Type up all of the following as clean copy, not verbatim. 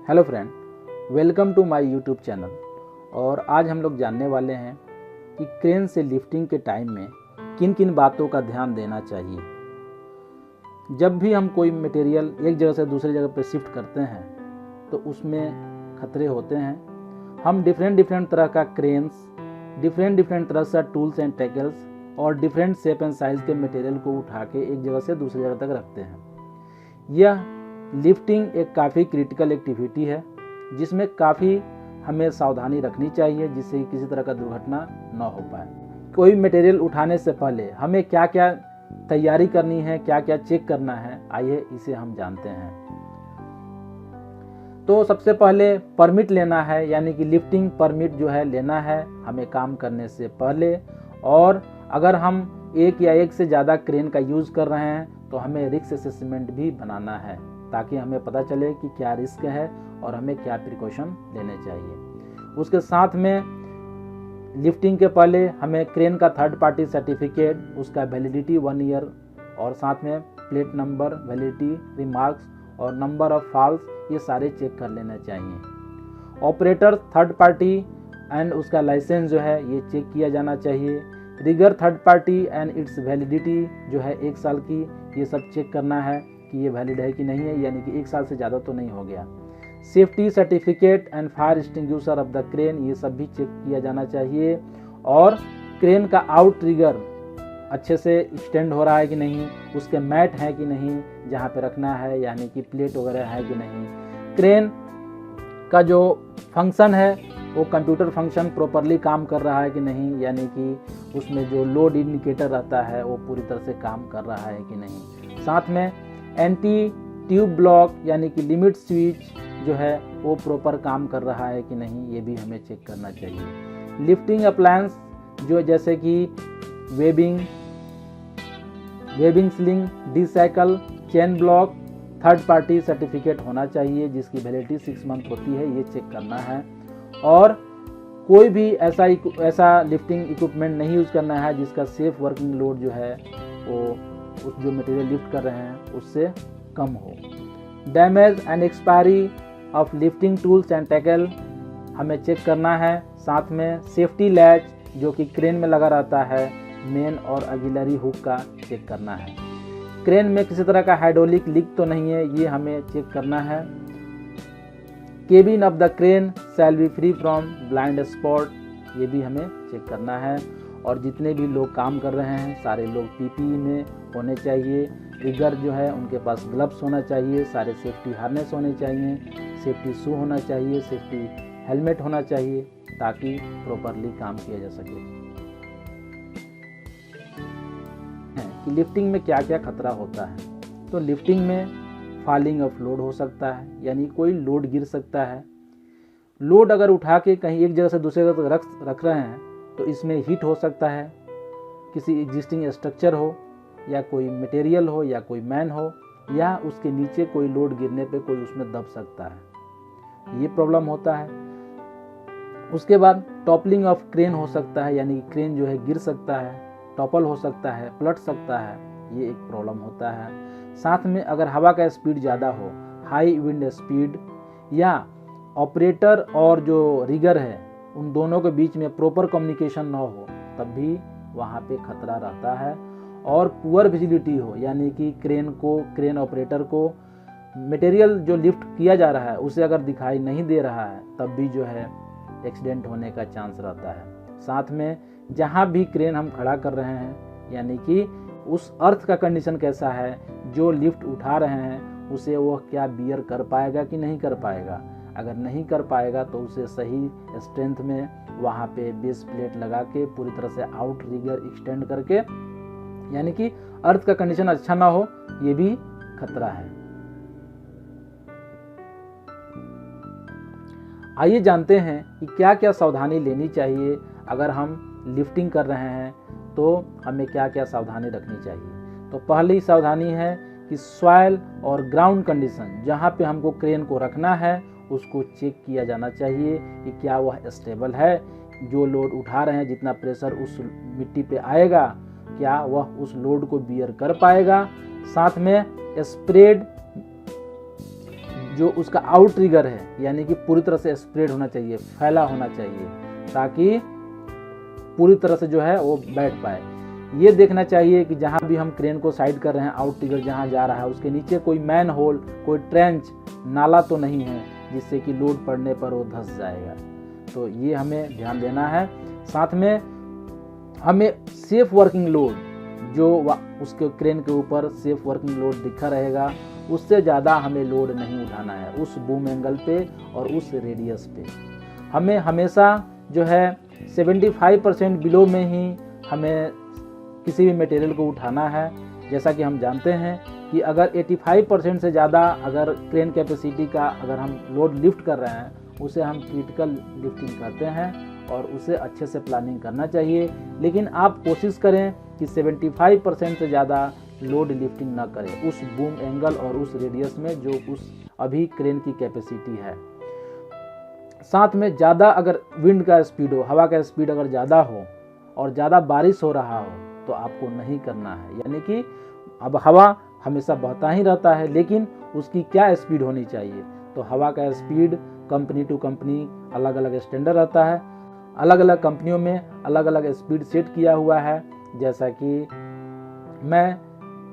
Hello friend, welcome to my YouTube channel. और आज हम लोग जानने वाले हैं कि क्रेन से लिफ्टिंग के टाइम में किन किन बातों का ध्यान देना चाहिए। जब भी हम कोई मटेरियल एक जगह से दूसरी जगह पर शिफ्ट करते हैं तो उसमें खतरे होते हैं। हम डिफरेंट तरह का क्रेन्स, डिफरेंट तरह से टूल्स एंड टैकल्स और डिफरेंट शेप एंड साइज़ के मटेरियल को उठा के एक जगह से दूसरी जगह तक रखते हैं। यह लिफ्टिंग एक काफ़ी क्रिटिकल एक्टिविटी है जिसमें काफ़ी हमें सावधानी रखनी चाहिए जिससे किसी तरह का दुर्घटना न हो पाए। कोई मटेरियल उठाने से पहले हमें क्या क्या तैयारी करनी है, क्या क्या चेक करना है, आइए इसे हम जानते हैं। तो सबसे पहले परमिट लेना है, यानी कि लिफ्टिंग परमिट जो है लेना है हमें काम करने से पहले। और अगर हम एक या एक से ज़्यादा क्रेन का यूज़ कर रहे हैं तो हमें रिस्क असेसमेंट भी बनाना है ताकि हमें पता चले कि क्या रिस्क है और हमें क्या प्रिकॉशन लेने चाहिए। उसके साथ में लिफ्टिंग के पहले हमें क्रेन का थर्ड पार्टी सर्टिफिकेट, उसका वैलिडिटी 1 ईयर और साथ में प्लेट नंबर, वैलिडिटी, रिमार्क्स और नंबर ऑफ फॉल्स, ये सारे चेक कर लेना चाहिए। ऑपरेटर थर्ड पार्टी एंड उसका लाइसेंस जो है ये चेक किया जाना चाहिए। Rigger third party and its validity जो है 1 साल की, ये सब चेक करना है कि ये वैलिड है कि नहीं है, यानी कि 1 साल से ज़्यादा तो नहीं हो गया। Safety certificate and fire extinguisher of the crane, ये सब भी चेक किया जाना चाहिए। और क्रेन का आउट ट्रिगर अच्छे से एक्सटेंड हो रहा है कि नहीं, उसके मैट है कि नहीं जहाँ पे रखना है, यानी कि प्लेट वगैरह है कि नहीं। क्रेन का जो फंक्शन है वो कंप्यूटर फंक्शन प्रॉपरली काम कर रहा है कि नहीं, यानी कि उसमें जो लोड इंडिकेटर रहता है वो पूरी तरह से काम कर रहा है कि नहीं। साथ में एंटी ट्यूब ब्लॉक यानी कि लिमिट स्विच जो है वो प्रॉपर काम कर रहा है कि नहीं, ये भी हमें चेक करना चाहिए। लिफ्टिंग अप्लायंस जो जैसे कि webbing sling, D shackle, chain block, third party certificate होना चाहिए जिसकी वैलिडिटी 6 मंथ होती है, ये चेक करना है। और कोई भी ऐसा लिफ्टिंग इक्विपमेंट नहीं यूज़ करना है जिसका सेफ वर्किंग लोड जो है वो उस जो मटेरियल लिफ्ट कर रहे हैं उससे कम हो। Damage and expiry of lifting tools and tackle हमें चेक करना है। साथ में सेफ्टी लैच जो कि क्रेन में लगा रहता है, मेन और ऑक्सिलरी हुक का चेक करना है। क्रेन में किसी तरह का हाइड्रोलिक लीक तो नहीं है, ये हमें चेक करना है। Cabin of the crane shall be free from blind spot, ये भी हमें चेक करना है। और जितने भी लोग काम कर रहे हैं सारे लोग पीपीई में होने चाहिए। रिगर जो है उनके पास ग्लव्स होना चाहिए, सारे सेफ्टी हार्नेस होने चाहिए, सेफ्टी शू होना चाहिए, सेफ्टी हेलमेट होना चाहिए ताकि प्रॉपरली काम किया जा सके। कि लिफ्टिंग में क्या क्या खतरा होता है। तो लिफ्टिंग में फॉलिंग ऑफ लोड हो सकता है, यानी कोई लोड गिर सकता है। लोड अगर उठा के कहीं एक जगह से दूसरी जगह तक रख रहे हैं तो इसमें हीट हो सकता है, किसी एग्जिस्टिंग स्ट्रक्चर हो या कोई मटेरियल हो या कोई मैन हो, या उसके नीचे कोई लोड गिरने पे कोई उसमें दब सकता है, ये प्रॉब्लम होता है। उसके बाद टॉपलिंग ऑफ क्रेन हो सकता है, यानी क्रेन जो है गिर सकता है, टॉपल हो सकता है, पलट सकता है, ये एक प्रॉब्लम होता है। साथ में अगर हवा का स्पीड ज़्यादा हो, हाई विंड स्पीड, या ऑपरेटर और जो रिगर है उन दोनों के बीच में प्रॉपर कम्युनिकेशन ना हो, तब भी वहाँ पे खतरा रहता है। और पुअर विजिबिलिटी हो, यानी कि क्रेन ऑपरेटर को मटेरियल जो लिफ्ट किया जा रहा है उसे अगर दिखाई नहीं दे रहा है तब भी जो है एक्सीडेंट होने का चांस रहता है। साथ में जहाँ भी क्रेन हम खड़ा कर रहे हैं, यानी कि उस अर्थ का कंडीशन कैसा है, जो लिफ्ट उठा रहे हैं उसे वो क्या बियर कर पाएगा कि नहीं कर पाएगा। अगर नहीं कर पाएगा तो उसे सही स्ट्रेंथ में वहाँ पे बेस प्लेट लगा के पूरी तरह से आउट रिगर एक्सटेंड करके, यानी कि अर्थ का कंडीशन अच्छा ना हो, ये भी खतरा है। आइए जानते हैं कि क्या क्या सावधानी लेनी चाहिए। अगर हम लिफ्टिंग कर रहे हैं तो हमें क्या क्या सावधानी रखनी चाहिए। तो पहली सावधानी है कि सॉइल और ग्राउंड कंडीशन, जहाँ पे हमको क्रेन को रखना है उसको चेक किया जाना चाहिए कि क्या वह स्टेबल है, जो लोड उठा रहे हैं जितना प्रेशर उस मिट्टी पे आएगा क्या वह उस लोड को बियर कर पाएगा। साथ में स्प्रेड जो उसका आउट ट्रिगर है यानी कि पूरी तरह से स्प्रेड होना चाहिए, फैला होना चाहिए, ताकि पूरी तरह से जो है वो बैठ पाए। ये देखना चाहिए कि जहाँ भी हम क्रेन को साइड कर रहे हैं, आउट ट्रिगर जहाँ जा रहा है उसके नीचे कोई मैन होल, कोई ट्रेंच, नाला तो नहीं है जिससे कि लोड पड़ने पर वो धंस जाएगा। तो ये हमें ध्यान देना है। साथ में हमें सेफ वर्किंग लोड, जो उसके क्रेन के ऊपर सेफ वर्किंग लोड दिखा रहेगा, उससे ज़्यादा हमें लोड नहीं उठाना है उस बूम एंगल पे और उस रेडियस पे। हमें हमेशा जो है 75% बिलो में ही हमें किसी भी मटेरियल को उठाना है। जैसा कि हम जानते हैं कि अगर 85% से ज़्यादा अगर क्रेन कैपेसिटी का अगर हम लोड लिफ्ट कर रहे हैं, उसे हम क्रिटिकल लिफ्टिंग कहते हैं और उसे अच्छे से प्लानिंग करना चाहिए। लेकिन आप कोशिश करें कि 75% से ज़्यादा लोड लिफ्टिंग ना करें उस बूम एंगल और उस रेडियस में जो उस अभी क्रेन की कैपेसिटी है। साथ में ज़्यादा अगर विंड का स्पीड हो, हवा का स्पीड अगर ज़्यादा हो और ज़्यादा बारिश हो रहा हो तो आपको नहीं करना है। यानी कि अब हवा हमेशा बहता ही रहता है, लेकिन उसकी क्या स्पीड होनी चाहिए। तो हवा का स्पीड कंपनी टू कंपनी अलग अलग स्टैंडर्ड रहता है। अलग अलग कंपनियों में अलग अलग स्पीड सेट किया हुआ है। जैसा कि मैं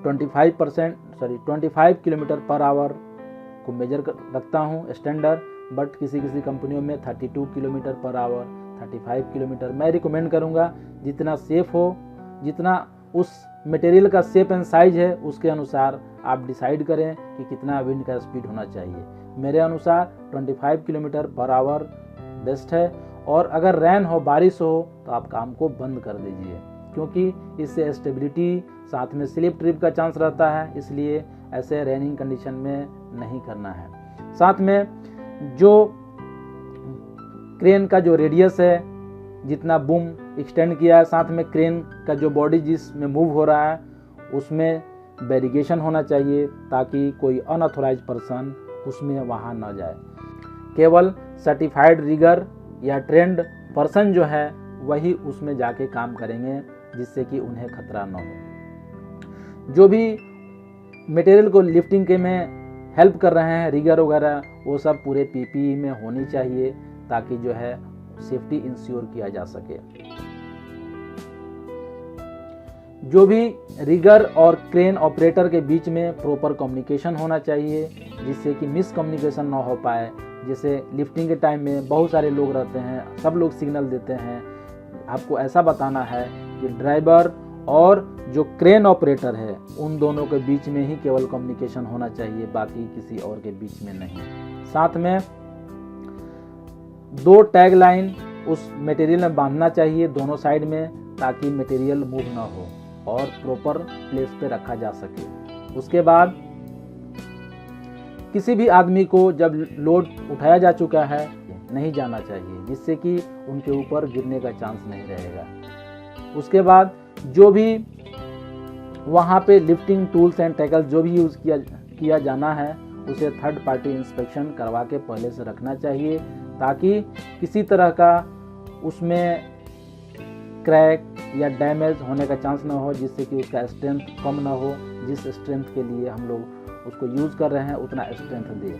25 किलोमीटर पर आवर को मेजर रखता हूँ स्टैंडर्ड, बट किसी किसी कंपनियों में 32 किलोमीटर पर आवर, 35 किलोमीटर मैं रिकमेंड करूँगा। जितना सेफ हो, जितना उस मटेरियल का शेप एंड साइज है उसके अनुसार आप डिसाइड करें कि कितना विंड का स्पीड होना चाहिए। मेरे अनुसार 25 किलोमीटर पर आवर बेस्ट है। और अगर रेन हो, बारिश हो, तो आप काम को बंद कर दीजिए, क्योंकि इससे स्टेबिलिटी साथ में स्लिप ट्रिप का चांस रहता है। इसलिए ऐसे रेनिंग कंडीशन में नहीं करना है। साथ में जो क्रेन का जो रेडियस है, जितना बूम एक्सटेंड किया है, साथ में क्रेन का जो बॉडी जिसमें मूव हो रहा है उसमें बैरिगेशन होना चाहिए, ताकि कोई अनऑथोराइज पर्सन उसमें वहाँ न जाए। केवल सर्टिफाइड रिगर या ट्रेंड पर्सन जो है वही उसमें जाके काम करेंगे, जिससे कि उन्हें खतरा न हो। जो भी मटेरियल को लिफ्टिंग के में हेल्प कर रहे हैं, रिगर वगैरह, वो सब पूरे पीपीई में होनी चाहिए, ताकि जो है सेफ्टी इंश्योर किया जा सके। जो भी रिगर और क्रेन ऑपरेटर के बीच में प्रॉपर कम्युनिकेशन होना चाहिए, जिससे कि मिसकम्युनिकेशन ना हो पाए। जैसे लिफ्टिंग के टाइम में बहुत सारे लोग रहते हैं, सब लोग सिग्नल देते हैं। आपको ऐसा बताना है कि ड्राइवर और जो क्रेन ऑपरेटर है उन दोनों के बीच में ही केवल कम्युनिकेशन होना चाहिए, बाकी किसी और के बीच में नहीं। साथ में 2 टैग लाइन उस मटेरियल में बांधना चाहिए दोनों साइड में, ताकि मटेरियल मूव ना हो और प्रॉपर प्लेस पे रखा जा सके। उसके बाद किसी भी आदमी को जब लोड उठाया जा चुका है नहीं जाना चाहिए, जिससे कि उनके ऊपर गिरने का चांस नहीं रहेगा। उसके बाद जो भी वहाँ पे लिफ्टिंग टूल्स एंड टैकल्स जो भी यूज़ किया जाना है, उसे थर्ड पार्टी इंस्पेक्शन करवा के पहले से रखना चाहिए, ताकि किसी तरह का उसमें क्रैक या डैमेज होने का चांस ना हो, जिससे कि उसका स्ट्रेंथ कम ना हो। जिस स्ट्रेंथ के लिए हम लोग उसको यूज़ कर रहे हैं उतना स्ट्रेंथ दे।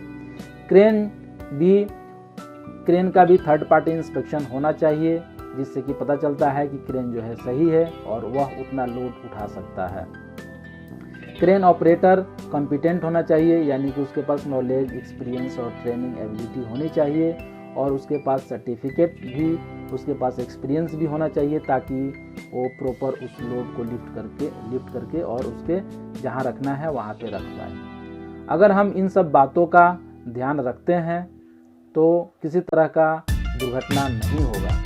क्रेन का भी थर्ड पार्टी इंस्पेक्शन होना चाहिए, जिससे कि पता चलता है कि क्रेन जो है सही है और वह उतना लोड उठा सकता है। क्रेन ऑपरेटर कॉम्पिटेंट होना चाहिए, यानी कि उसके पास नॉलेज, एक्सपीरियंस और ट्रेनिंग एबिलिटी होनी चाहिए, और उसके पास सर्टिफिकेट भी, उसके पास एक्सपीरियंस भी होना चाहिए, ताकि वो प्रॉपर उस लोड को लिफ्ट करके और उसके जहाँ रखना है वहाँ पे रख पाए। अगर हम इन सब बातों का ध्यान रखते हैं तो किसी तरह का दुर्घटना नहीं होगा।